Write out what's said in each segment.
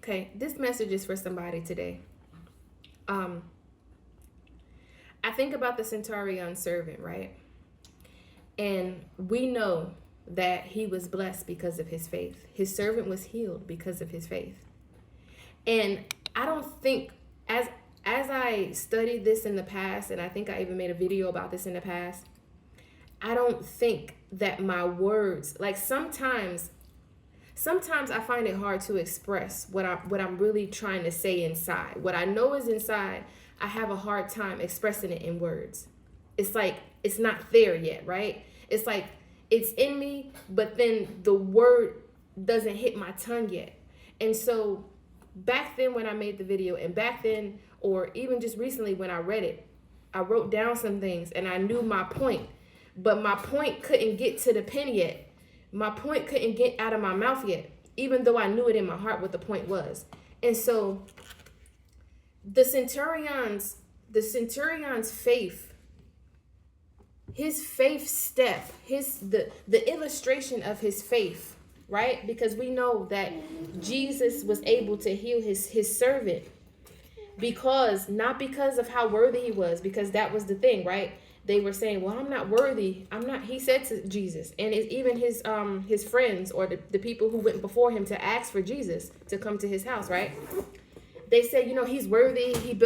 Okay, this message is for somebody today. I think about the centurion servant, right? And we know that he was blessed because of his faith. His servant was healed because of his faith. And I don't think as I studied this in the past, and I think I even made a video about this in the past, I don't think that my words, like sometimes I find it hard to express what I'm really trying to say inside. What I know is inside, I have a hard time expressing it in words. It's like it's not there yet, right? It's like it's in me, but then the word doesn't hit my tongue yet. And so back then when I made the video, and back then, or even just recently when I read it, I wrote down some things and I knew my point, but my point couldn't get to the pen yet. My point couldn't get out of my mouth yet, even though I knew it in my heart what the point was. And so the centurion's faith, his faith step, the illustration of his faith, right? Because we know that Jesus was able to heal his servant not because of how worthy he was, because that was the thing, right? They were saying, well, I'm not worthy. He said to Jesus, and even his friends, or the people who went before him to ask for Jesus to come to his house, right? They said, he's worthy. He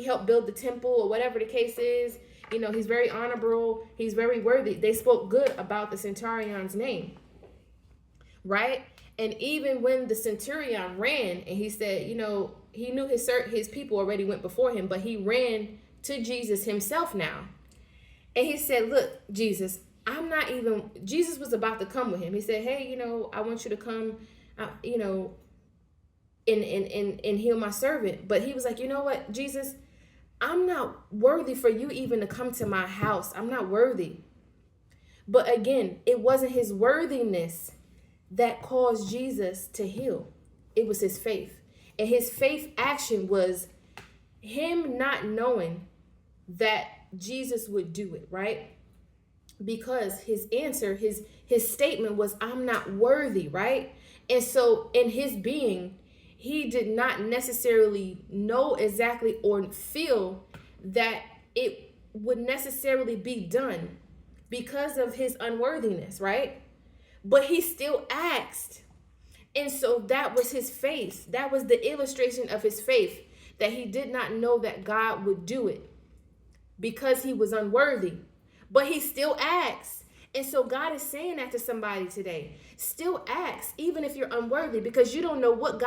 helped build the temple, or whatever the case is. He's very honorable. He's very worthy. They spoke good about the centurion's name, right? And even when the centurion ran and he said, he knew his people already went before him, but he ran to Jesus himself now. And he said, look, Jesus, Jesus was about to come with him. He said, hey, I want you to come, and heal my servant. But he was like, you know what, Jesus, I'm not worthy for you even to come to my house. I'm not worthy. But again, it wasn't his worthiness that caused Jesus to heal. It was his faith. And his faith action was him not knowing that Jesus would do it, right? Because his answer, his statement was, I'm not worthy, right? And so in his being, he did not necessarily know exactly or feel that it would necessarily be done because of his unworthiness, right? But he still asked. And so that was his faith. That was the illustration of his faith, that he did not know that God would do it because he was unworthy, but he still asked. And so God is saying that to somebody today. Still ask, even if you're unworthy, because you don't know what God